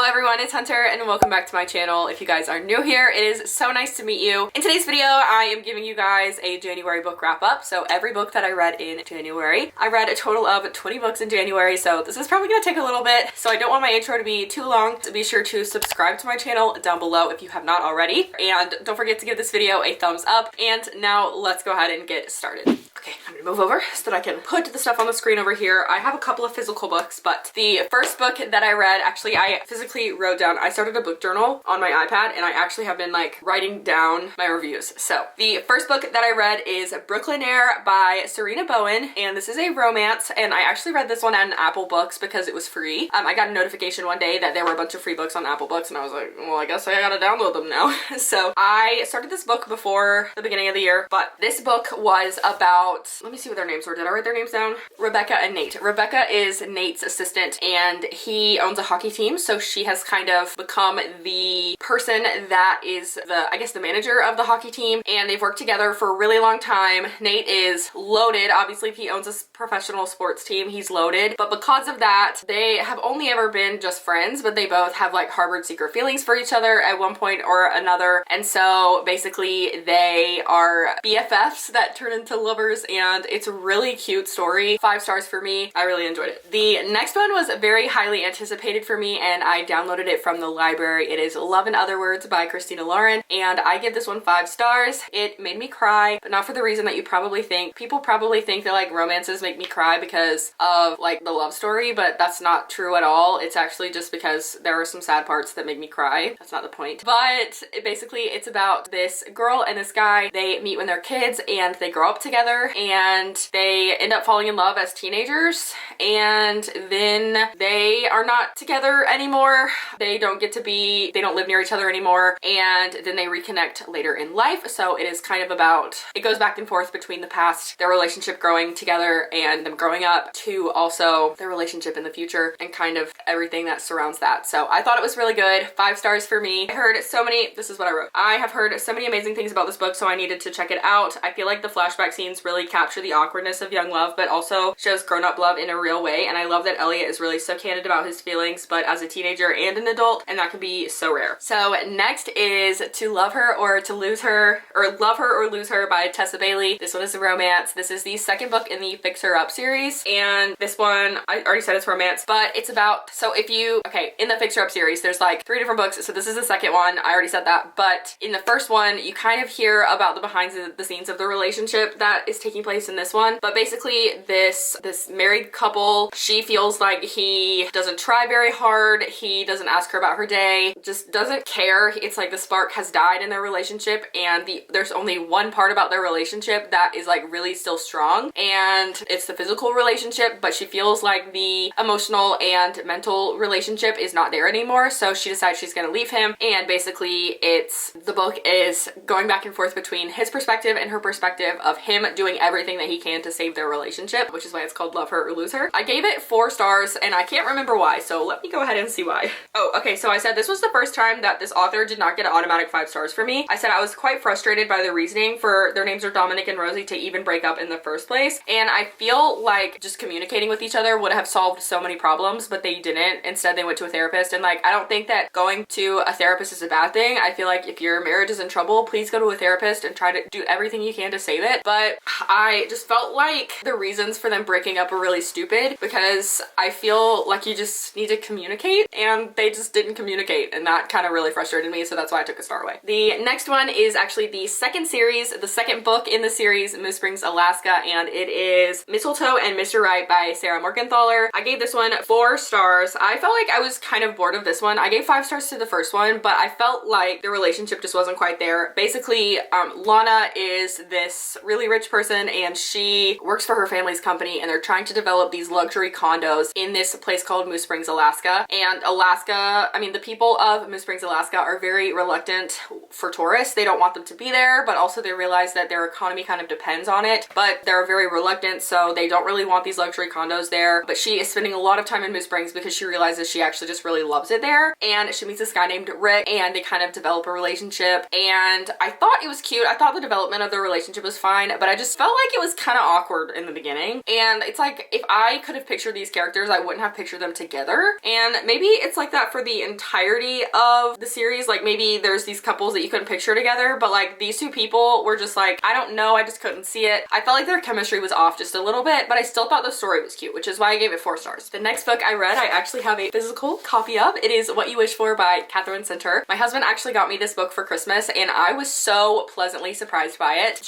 everyone, it's Hunter and welcome back to my channel. If you guys are new here, it is so nice to meet you. In today's video, I am giving you guys a January book wrap up. So every book that I read in January. I read a total of 20 books in January, so this is probably gonna take a little bit. So I don't want my intro to be too long. So be sure to subscribe to my channel down below if you have not already. And don't forget to give this video a thumbs up. And now let's go ahead and get started. Okay, I'm gonna move over so that I can put the stuff on the screen over here. I have a couple of physical books, but the first book that I read, actually I physically wrote down, I started a book journal on my iPad and I actually have been like writing down my reviews. So the first book that I read is Brooklyn Air by Serena Bowen, and this is a romance, and I actually read this one on Apple Books because it was free. I got a notification one day that there were a bunch of free books on Apple Books and I was like, well, I guess I gotta download them now. So I started this book before the beginning of the year, but this book was about, let me see what their names were. Did I write their names down? Rebecca and Nate. Rebecca is Nate's assistant and he owns a hockey team, so she has kind of become the person that is the, I guess, the manager of the hockey team, and they've worked together for a really long time. Nate is loaded. Obviously, if he owns a professional sports team, he's loaded, but because of that, they have only ever been just friends, but they both have like harbored secret feelings for each other at one point or another, and so basically they are BFFs that turn into lovers, and it's a really cute story. 5 stars for me. I really enjoyed it. The next one was very highly anticipated for me, and I downloaded it from the library. It is Love in Other Words by Christina Lauren, and I give this one 5 stars. It made me cry, but not for the reason that you probably think. People probably think that like romances make me cry because of like the love story, but that's not true at all. It's actually just because there are some sad parts that make me cry. That's not the point. But basically it's about this girl and this guy. They meet when they're kids and they grow up together and they end up falling in love as teenagers, and then they are not together anymore. They don't live near each other anymore, and then they reconnect later in life. So it is kind of about, it goes back and forth between the past, their relationship growing together and them growing up, to also their relationship in the future and kind of everything that surrounds that. So I thought it was really good. 5 stars for me. I heard so many, this is what I wrote. I have heard so many amazing things about this book, so I needed to check it out. I feel like the flashback scenes really capture the awkwardness of young love, but also shows grown-up love in a real way. And I love that Elliot is really so candid about his feelings, but as a teenager and an adult, and that can be so rare. So next is To Love Her or to Lose Her, or Love Her or Lose Her by Tessa Bailey. This one is a romance. This is the second book in the Fix Her Up series, and this one, I already said it's romance, but it's about, so if you, okay, in the Fix Her Up series, there's like 3 different books, so this is the second one. I already said that, but in the first one, you kind of hear about the behind the scenes of the relationship that is taking place in this one. But basically this married couple, she feels like he doesn't try very hard, he doesn't ask her about her day, just doesn't care. It's like the spark has died in their relationship, and there's only one part about their relationship that is like really still strong, and it's the physical relationship, but she feels like the emotional and mental relationship is not there anymore, so she decides she's gonna leave him. And basically the book is going back and forth between his perspective and her perspective of him doing everything that he can to save their relationship, which is why it's called Love Her or Lose Her. I gave it 4 stars and I can't remember why, so let me go ahead and see why. Oh, okay, so I said this was the first time that this author did not get an automatic 5 stars for me. I said I was quite frustrated by the reasoning for, their names are Dominic and Rosie, to even break up in the first place, and I feel like just communicating with each other would have solved so many problems, but they didn't. Instead they went to a therapist, and like I don't think that going to a therapist is a bad thing. I feel like if your marriage is in trouble, please go to a therapist and try to do everything you can to save it. But I just felt like the reasons for them breaking up were really stupid, because I feel like you just need to communicate, and they just didn't communicate, and that kind of really frustrated me, so that's why I took a star away. The next one is actually the second series, the second book in the series, Moose Springs, Alaska, and it is Mistletoe and Mr. Right by Sarah Morgenthaler. I gave this one 4 stars. I felt like I was kind of bored of this one. I gave 5 stars to the first one, but I felt like the relationship just wasn't quite there. Basically, Lana is this really rich person, and she works for her family's company, and they're trying to develop these luxury condos in this place called Moose Springs, Alaska. And Alaska, I mean, the people of Moose Springs, Alaska are very reluctant for tourists. They don't want them to be there, but also they realize that their economy kind of depends on it, but they're very reluctant, so they don't really want these luxury condos there. But she is spending a lot of time in Moose Springs because she realizes she actually just really loves it there, and she meets this guy named Rick, and they kind of develop a relationship, and I thought it was cute. I thought the development of their relationship was fine, but I just felt like it was kind of awkward in the beginning. And it's like, if I could have pictured these characters, I wouldn't have pictured them together. And maybe it's like that for the entirety of the series. Like maybe there's these couples that you couldn't picture together, but like these two people were just like, I don't know, I just couldn't see it. I felt like their chemistry was off just a little bit, but I still thought the story was cute, which is why I gave it 4 stars. The next book I read, I actually have a physical copy of. It is What You Wish For by Catherine Center. My husband actually got me this book for Christmas and I was so pleasantly surprised by it.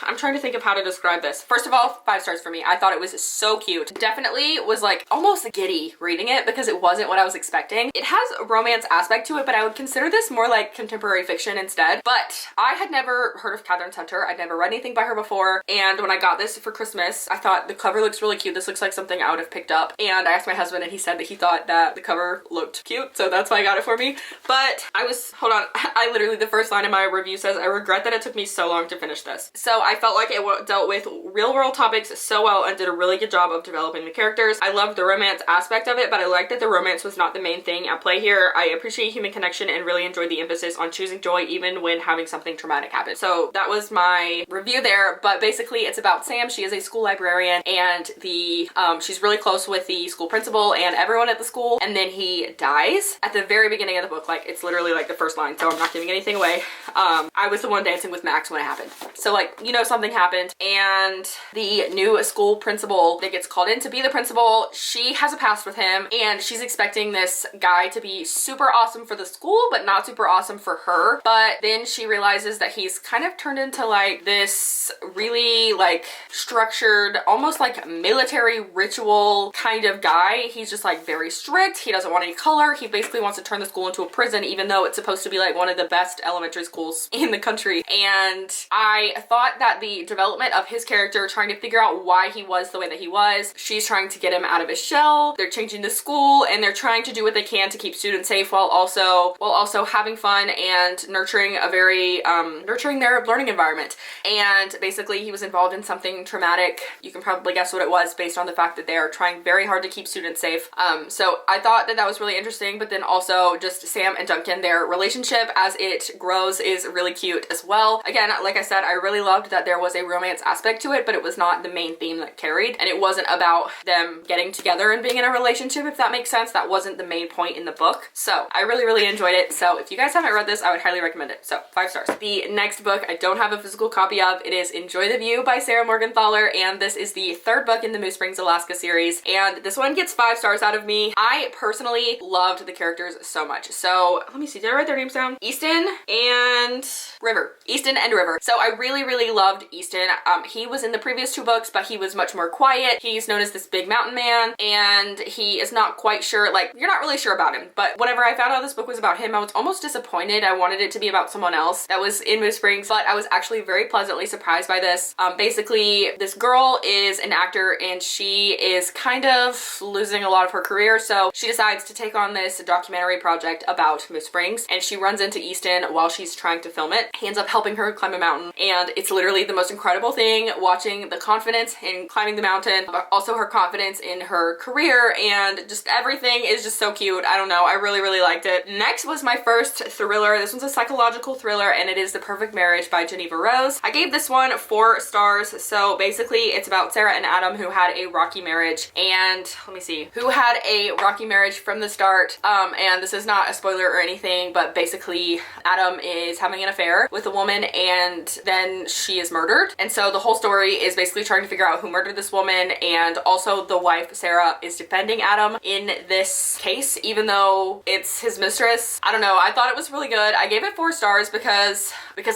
I'm trying to think of how to describe this. First of all, 5 stars for me. I thought it was so cute. Definitely was like almost giddy reading it because it wasn't what I was expecting. It has a romance aspect to it, but I would consider this more like contemporary fiction instead. But I had never heard of Catherine Center. I'd never read anything by her before. And when I got this for Christmas, I thought the cover looks really cute. This looks like something I would have picked up. And I asked my husband and he said that he thought that the cover looked cute. So that's why I got it for me. But hold on. I literally, the first line in my review says, I regret that it took me so long to finish this. So I felt like it dealt with real world topics so well and did a really good job of developing the characters. I loved the romance aspect of it, but I liked that the romance was not the main thing at play here. I appreciate human connection and really enjoyed the emphasis on choosing joy even when having something traumatic happen. So that was my review there, but basically it's about Sam. She is a school librarian and she's really close with the school principal and everyone at the school, and then he dies at the very beginning of the book. Like it's literally like the first line, so I'm not giving anything away. I was the one dancing with Max when it happened. So like, you know, something happened and the new school principal that gets called in to be the principal, she has a past with him and she's expecting this guy to be super awesome for the school but not super awesome for her. But then she realizes that he's kind of turned into like this really like structured, almost like military ritual kind of guy. He's just like very strict. He doesn't want any color. He basically wants to turn the school into a prison, even though it's supposed to be like one of the best elementary schools in the country. And I thought that the development of his character, trying to figure out why he was the way that he was, she's trying to get him out of his shell. They're changing the school and they're trying to do what they can to keep students safe while also having fun and nurturing a very nurturing their learning environment. And basically he was involved in something traumatic. You can probably guess what it was based on the fact that they are trying very hard to keep students safe. So I thought that was really interesting, but then also just Sam and Duncan, their relationship as it grows is really cute as well. Again, like I said, I really loved that there was a romance aspect to it, but it was not the main theme that carried, and it wasn't about them getting together and being in a relationship, if that makes sense. That wasn't the main point in the book. So I really enjoyed it. So if you guys haven't read this, I would highly recommend it. So 5 stars. The next book I don't have a physical copy of. It is Enjoy the View by Sarah Morgenthaler, and this is the 3rd book in the Moose Springs, Alaska series, and this one gets 5 stars out of me. I personally loved the characters so much. So let me see, did I write their names down? Easton and River. Easton and River. So I really loved Easton. He was in the previous 2 books, but he was much more quiet. He's known as this big mountain man, and he is not quite sure, like, you're not really sure about him. But whenever I found out this book was about him, I was almost disappointed. I wanted it to be about someone else that was in Moose Springs, but I was actually very pleasantly surprised by this. Basically, this girl is an actor and she is kind of losing a lot of her career, so she decides to take on this documentary project about Moose Springs, and she runs into Easton while she's trying to film it. He ends up helping her climb a mountain, and it's literally the most incredible thing watching the confidence in climbing the mountain, but also her confidence in her career, and just everything is just so cute. I don't know, I really liked it. Next was my first thriller. This one's a psychological thriller, and it is The Perfect Marriage by Geneva Rose. I gave this one 4 stars. So basically it's about Sarah and Adam, who had a rocky marriage, and let me see, who had a rocky marriage from the start. And this is not a spoiler or anything, but basically Adam is having an affair with a woman and then she is murdered. And so the whole story is basically trying to figure out who murdered this woman, and also the wife, Sarah, is defending Adam in this case, even though it's his mistress. I don't know, I thought it was really good. I gave it 4 stars because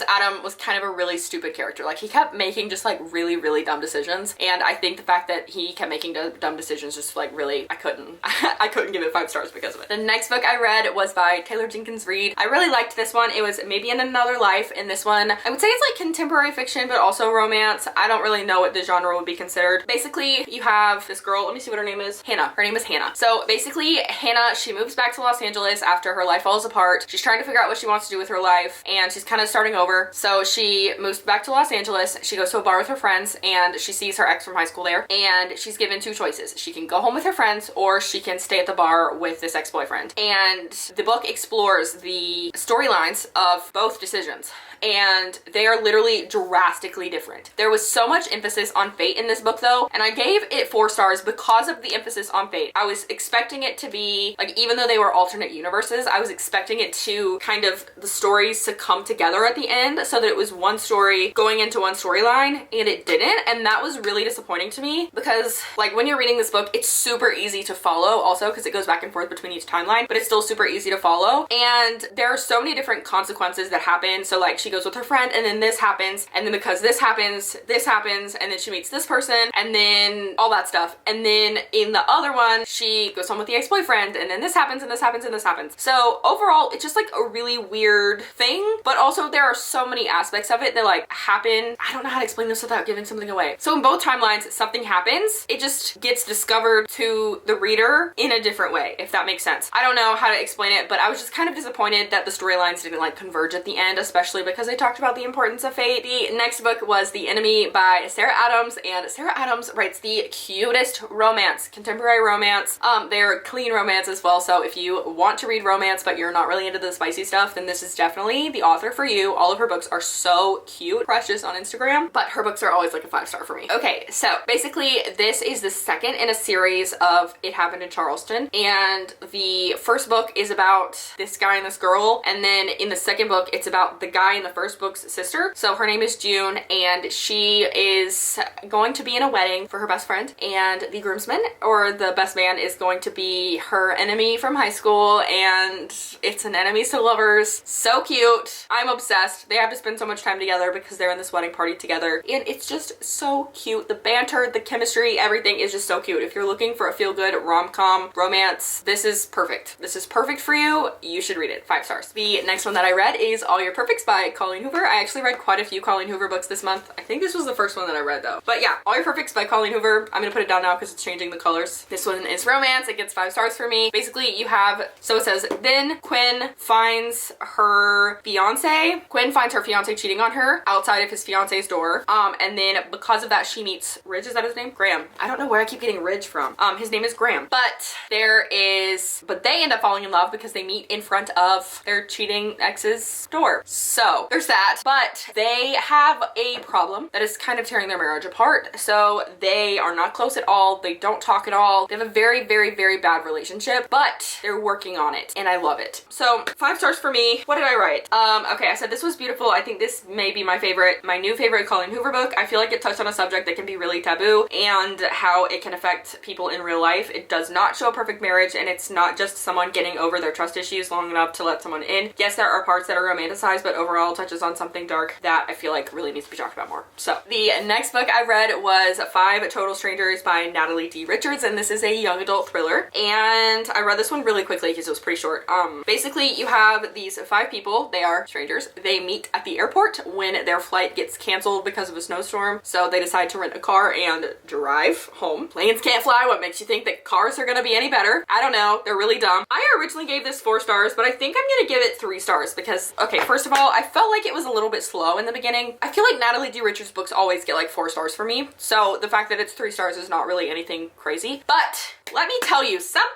Adam was kind of a really stupid character. Like, he kept making just like really dumb decisions, and I think the fact that he kept making dumb decisions just like really, I couldn't give it 5 stars because of it. The next book I read was by Taylor Jenkins Reid. I really liked this one. It was Maybe in Another Life, and this one, I would say it's like contemporary fiction but also romance. I don't really know what the genre would be considered. Basically, you have this girl, let me see what her name is. Hannah. Her name is Hannah. So basically Hannah, she moves back to Los Angeles after her life falls apart. She's trying to figure out what she wants to do with her life, and she's kind of starting over. So she moves back to Los Angeles. She goes to a bar with her friends, and she sees her ex from high school there, and she's given 2 choices. She can go home with her friends, or she can stay at the bar with this ex-boyfriend. And the book explores the storylines of both decisions. and they are literally drastically different. There was so much emphasis on fate in this book though, and I gave it 4 stars because of the emphasis on fate. I was expecting it to be, like, even though they were alternate universes, I was expecting it to kind of, the stories to come together at the end so that it was one story going into one storyline, and it didn't, and that was really disappointing to me because, like, when you're reading this book, it's super easy to follow also because it goes back and forth between each timeline, but it's still super easy to follow, and there are so many different consequences that happen. So like, she goes with her friend and then this happens, and then because this happens, and then she meets this person, and then all that stuff, and then in the other one she goes home with the ex-boyfriend, and then this happens and this happens and this happens. So overall it's just like a really weird thing, but also there are so many aspects of it that like happen. I don't know how to explain this without giving something away. So in both timelines something happens, it just gets discovered to the reader in a different way, if that makes sense. I don't know how to explain it, but I was just kind of disappointed that the storylines didn't like converge at the end, especially because they talked about the importance of fate. The next book was The Enemy by Sarah Adams, and Sarah Adams writes the cutest romance, contemporary romance. They're clean romance as well, so if you want to read romance but you're not really into the spicy stuff, then this is definitely the author for you. All of her books are so cute, precious on Instagram, but her books are always like a 5-star for me. Okay, so basically this is the second in a series of It Happened in Charleston, and the first book is about this guy and this girl, and then in the second book it's about the guy in the first book's sister. So her name is June, and she is going to be in a wedding for her best friend, and the groomsman, or the best man, is going to be her enemy from high school, and it's an enemies to lovers. So cute. I'm obsessed. They have to spend so much time together because they're in this wedding party together, and it's just so cute. The banter, the chemistry, everything is just so cute. If you're looking for a feel-good rom-com romance, this is perfect. This is perfect for you. You should read it. 5 stars. The next one that I read is All Your Perfects by Colleen Hoover. I actually read quite a few Colleen Hoover books this month. I think this was the first one that I read though. But yeah, All Your Perfects by Colleen Hoover. I'm gonna put it down now because it's changing the colors. This one is romance. It gets 5 stars for me. Basically you have, so it says, then Quinn finds her fiance. Quinn finds her fiance cheating on her outside of his fiance's door. And then because of that she meets Ridge, is that his name? Graham. I don't know where I keep getting Ridge from. His name is Graham. But they end up falling in love because they meet in front of their cheating ex's door. So there's that. But they have a problem that is kind of tearing their marriage apart. So they are not close at all. They don't talk at all. They have a very, very, very bad relationship, but they're working on it, and I love it. So 5 stars for me. What did I write? Okay, I said this was beautiful. I think this may be my new favorite Colleen Hoover book. I feel like it touched on a subject that can be really taboo and how it can affect people in real life. It does not show a perfect marriage, and it's not just someone getting over their trust issues long enough to let someone in. Yes, there are parts that are romanticized, but overall touches on something dark that I feel like really needs to be talked about more. So the next book I read was 5 Total Strangers by Natalie D. Richards, and this is a young adult thriller, and I read this one really quickly because it was pretty short. Basically you have these 5 people. They are strangers. They meet at the airport when their flight gets canceled because of a snowstorm, so they decide to rent a car and drive home. Planes can't fly. What makes you think that cars are gonna be any better? I don't know. They're really dumb. I originally gave this 4 stars, but I think I'm gonna give it 3 stars because, okay, first of all, I felt like it was a little bit slow in the beginning. I feel like Natalie D. Richards books always get like 4 stars for me, so the fact that it's 3 stars is not really anything crazy. But let me tell you something.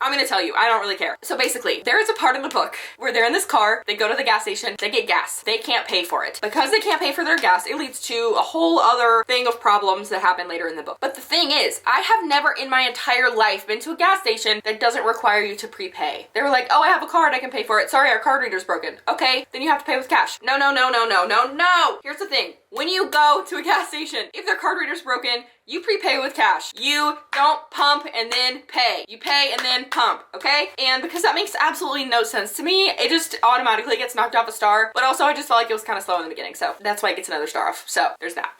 I'm gonna tell you, I don't really care. So basically, there is a part in the book where they're in this car, they go to the gas station, they get gas. They can't pay for it. Because they can't pay for their gas, it leads to a whole other thing of problems that happen later in the book. But the thing is, I have never in my entire life been to a gas station that doesn't require you to prepay. They were like, oh, I have a card, I can pay for it. Sorry, our card reader's broken. Okay, then you have to pay with cash. No, no, no, no, no, no, no. Here's the thing. When you go to a gas station, if their card reader's broken, you prepay with cash. You don't pump and then pay. You pay and then pump, okay? And because that makes absolutely no sense to me, it just automatically gets knocked off a star. But also I just felt like it was kind of slow in the beginning, so that's why it gets another star off. So there's that.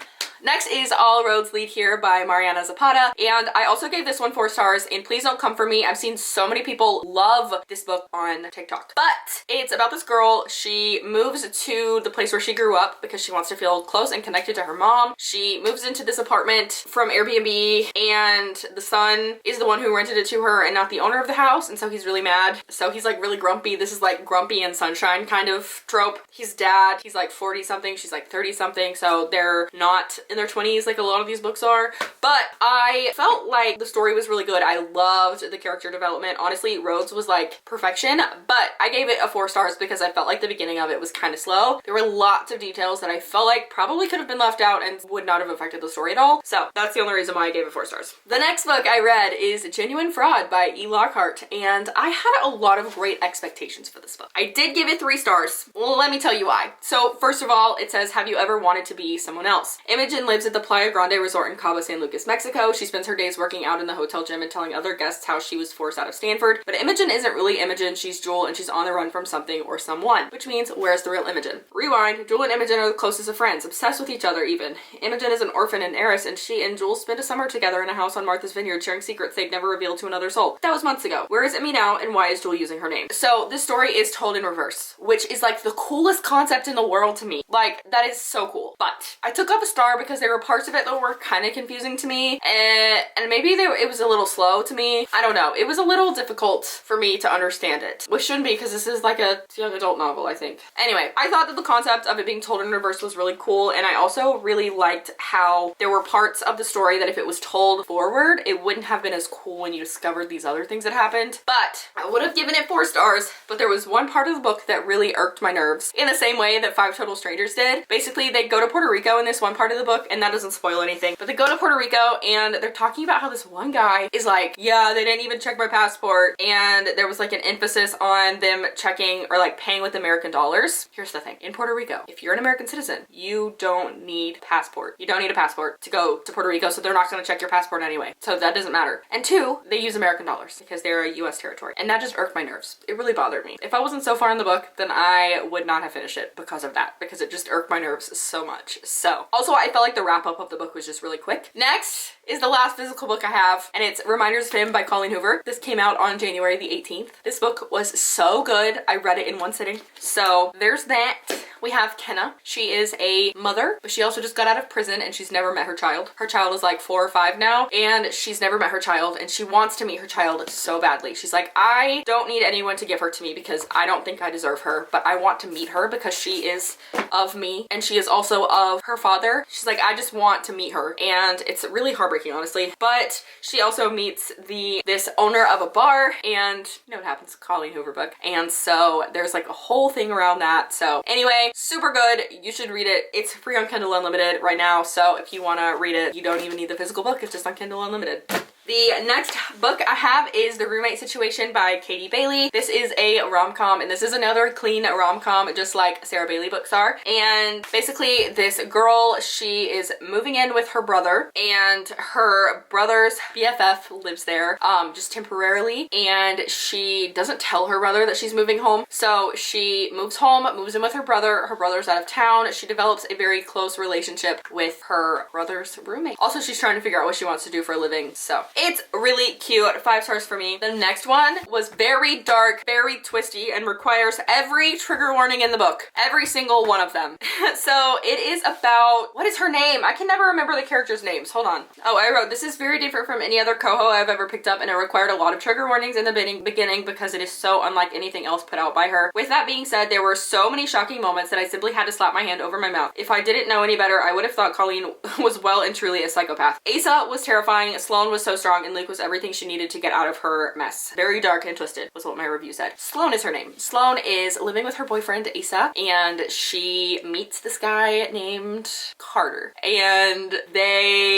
Next is All Roads Lead Here by Mariana Zapata, and I also gave this one 4 stars, and please don't come for me. I've seen so many people love this book on TikTok. But it's about this girl. She moves to the place where she grew up because she wants to feel close and connected to her mom. She moves into this apartment from Airbnb, and the son is the one who rented it to her and not the owner of the house, and so he's really mad. So he's like really grumpy. This is like Grumpy and Sunshine kind of trope. His dad, he's like 40 something, she's like 30 something, so they're not in in their 20s like a lot of these books are, but I felt like the story was really good. I loved the character development. Honestly, Rhodes was like perfection, but I gave it a 4 stars because I felt like the beginning of it was kind of slow. There were lots of details that I felt like probably could have been left out and would not have affected the story at all. So that's the only reason why I gave it 4 stars. The next book I read is Genuine Fraud by E. Lockhart, and I had a lot of great expectations for this book. I did give it 3 stars. Well, let me tell you why. So first of all, it says, have you ever wanted to be someone else? Imogen lives at the Playa Grande Resort in Cabo San Lucas, Mexico. She spends her days working out in the hotel gym and telling other guests how she was forced out of Stanford. But Imogen isn't really Imogen, she's Jewel, and she's on the run from something or someone. Which means, where's the real Imogen? Rewind, Jewel and Imogen are the closest of friends, obsessed with each other even. Imogen is an orphan and heiress, and she and Jewel spend a summer together in a house on Martha's Vineyard sharing secrets they'd never revealed to another soul. That was months ago. Where is Emmy now, and why is Jewel using her name? So this story is told in reverse, which is like the coolest concept in the world to me. Like, that is so cool. But I took up a star because there were parts of it that were kind of confusing to me, and maybe it was a little slow to me. I don't know. It was a little difficult for me to understand it, which shouldn't be because this is like a young adult novel, I think. Anyway, I thought that the concept of it being told in reverse was really cool, and I also really liked how there were parts of the story that if it was told forward, it wouldn't have been as cool when you discovered these other things that happened. But I would have given it 4 stars, but there was one part of the book that really irked my nerves in the same way that 5 Total Strangers did. Basically, they go to Puerto Rico in this one part of the book, and that doesn't spoil anything, but they go to Puerto Rico and they're talking about how this one guy is like, yeah, they didn't even check my passport, and there was like an emphasis on them checking or like paying with American dollars. Here's the thing. In Puerto Rico, if you're an American citizen, you don't need passport. You don't need a passport to go to Puerto Rico, so they're not going to check your passport anyway. So that doesn't matter. And 2, they use American dollars because they're a US territory. And that just irked my nerves. It really bothered me. If I wasn't so far in the book, then I would not have finished it because of that, because it just irked my nerves so much. So also, I felt like the wrap up of the book was just really quick. Next is the last physical book I have, and it's Reminders of Him by Colleen Hoover. This came out on January the 18th. This book was so good. I read it in one sitting. So there's that. We have Kenna. She is a mother, but she also just got out of prison and she's never met her child. Her child is like 4 or 5 now, and she's never met her child, and she wants to meet her child so badly. She's like, I don't need anyone to give her to me because I don't think I deserve her, but I want to meet her because she is of me and she is also of her father. She's like, I just want to meet her, and it's really heartbreaking, honestly. But she also meets this owner of a bar, and you know what happens to Colleen Hoover book, and so there's like a whole thing around that. So anyway, super good. You should read it. It's free on Kindle Unlimited right now, so if you want to read it, you don't even need the physical book. It's just on Kindle Unlimited. The next book I have is The Roommate Situation by Katie Bailey. This is a rom-com, and this is another clean rom-com, just like Sarah Bailey books are. And basically, this girl, she is moving in with her brother, and her brother's BFF lives there just temporarily, and she doesn't tell her brother that she's moving home. So she moves home, moves in with her brother. Her brother's out of town. She develops a very close relationship with her brother's roommate. Also, she's trying to figure out what she wants to do for a living, so it's really cute. 5 stars for me. The next one was very dark, very twisty, and requires every trigger warning in the book. Every single one of them. So it is about, what is her name? I can never remember the characters' names. Hold on. Oh, I wrote, this is very different from any other coho I've ever picked up, and it required a lot of trigger warnings in the beginning because it is so unlike anything else put out by her. With that being said, there were so many shocking moments that I simply had to slap my hand over my mouth. If I didn't know any better, I would have thought Colleen was well and truly a psychopath. Asa was terrifying, Sloane was so strong, and Luke was everything she needed to get out of her mess. Very dark and twisted was what my review said. Sloane is her name. Sloane is living with her boyfriend Asa, and she meets this guy named Carter, and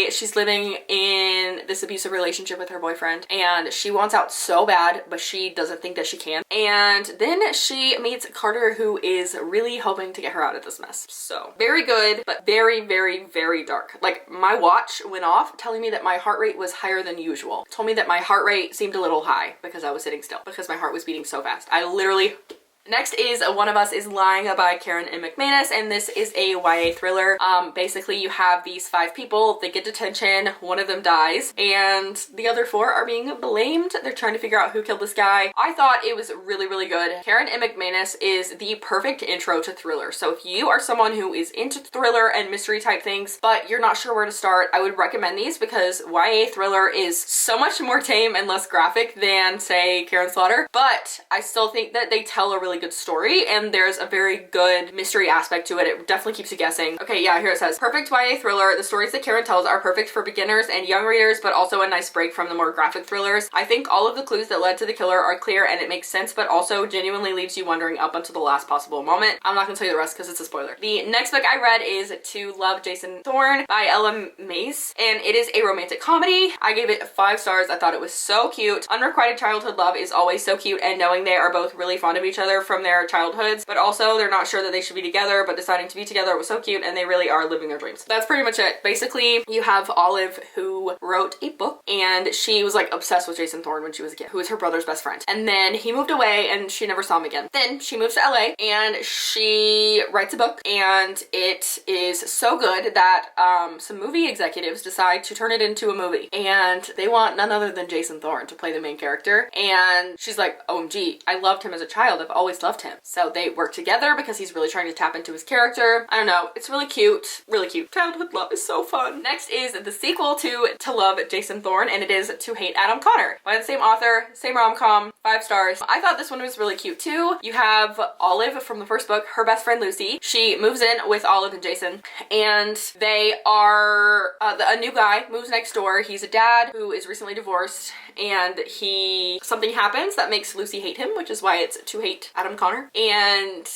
she's living in this abusive relationship with her boyfriend, and she wants out so bad, but she doesn't think that she can. And then she meets Carter, who is really hoping to get her out of this mess. So very good, but very, very, very dark. Like, my watch went off telling me that my heart rate was higher than usual. It told me that my heart rate seemed a little high because I was sitting still, because my heart was beating so fast. I literally Next is One of Us is Lying by Karen M. McManus, and this is a YA thriller. Basically you have these 5 people, they get detention, one of them dies, and the other 4 are being blamed. They're trying to figure out who killed this guy. I thought it was really, really good. Karen M. McManus is the perfect intro to thriller. So if you are someone who is into thriller and mystery type things, but you're not sure where to start, I would recommend these because YA thriller is so much more tame and less graphic than, say, Karen Slaughter, but I still think that they tell a really really good story, and there's a very good mystery aspect to it. It definitely keeps you guessing. Okay, yeah, here it says, perfect YA thriller. The stories that Karen tells are perfect for beginners and young readers, but also a nice break from the more graphic thrillers. I think all of the clues that led to the killer are clear and it makes sense, but also genuinely leaves you wondering up until the last possible moment. I'm not gonna tell you the rest because it's a spoiler. The next book I read is To Love Jasonthorne by Ella Mace, and it is a romantic comedy. I gave it 5 stars. I thought it was so cute. Unrequited childhood love is always so cute, and knowing they are both really fond of each other from their childhoods, but also they're not sure that they should be together, but deciding to be together was so cute, and they really are living their dreams. That's pretty much it. Basically, you have Olive, who wrote a book, and she was like obsessed with Jasonthorne when she was a kid, who was her brother's best friend. And then he moved away and she never saw him again. Then she moves to LA and she writes a book, and it is so good that some movie executives decide to turn it into a movie, and they want none other than Jasonthorne to play the main character. And she's like, OMG, I loved him as a child. I've always loved him. So they work together because he's really trying to tap into his character. I don't know. It's really cute. Really cute. Childhood love is so fun. Next is the sequel to Love Jasonthorne, and it is To Hate Adam Connor by the same author, same rom-com, 5 stars. I thought this one was really cute too. You have Olive from the first book, her best friend Lucy. She moves in with Olive and Jason, and they are, a new guy moves next door. He's a dad who is recently divorced, and something happens that makes Lucy hate him, which is why it's To Hate Adam Connor. And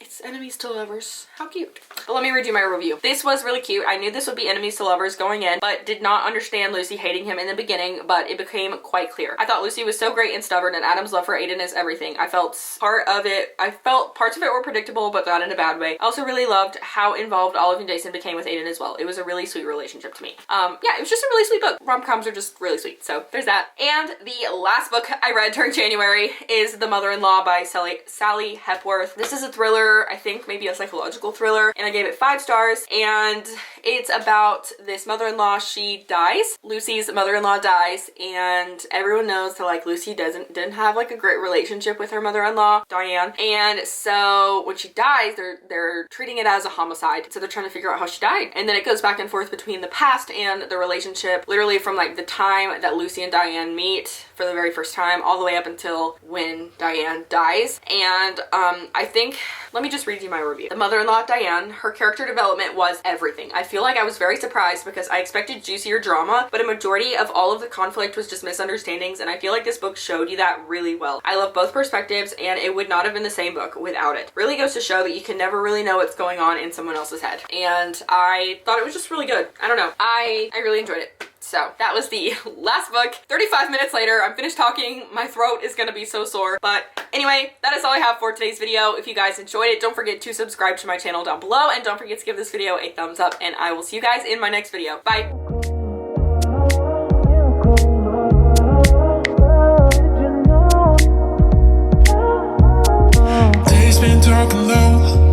it's enemies to lovers. How cute. But let me read you my review. This was really cute. I knew this would be enemies to lovers going in, but did not understand Lucy hating him in the beginning, but it became quite clear. I thought Lucy was so great and stubborn, and Adam's love for Aiden is everything. I felt parts of it were predictable, but not in a bad way. I also really loved how involved Olive and Jason became with Aiden as well. It was a really sweet relationship to me. Yeah, it was just a really sweet book. Rom-coms are just really sweet. So there's that. And the last book I read during January is The Mother-in-Law by Sally Hepworth. This is a thriller, I think maybe a psychological thriller, and I gave it 5 stars, and it's about this mother-in-law. She dies. Lucy's mother-in-law dies, and everyone knows that like Lucy didn't have like a great relationship with her mother-in-law, Diane, and so when she dies, they're treating it as a homicide, so they're trying to figure out how she died. And then it goes back and forth between the past and the relationship, literally from like the time that Lucy and Diane meet for the very first time all the way up until when Diane dies. And I think, let me just read you my review. The mother-in-law, Diane, her character development was everything. I feel like I was very surprised because I expected juicier drama, but a majority of all of the conflict was just misunderstandings, and I feel like this book showed you that really well. I love both perspectives, and it would not have been the same book without it. Really goes to show that you can never really know what's going on in someone else's head, and I thought it was just really good. I don't know. I really enjoyed it. So that was the last book. 35 minutes later, I'm finished talking. My throat is gonna be so sore. But anyway, that is all I have for today's video. If you guys enjoyed it, don't forget to subscribe to my channel down below, and don't forget to give this video a thumbs up, and I will see you guys in my next video. Bye.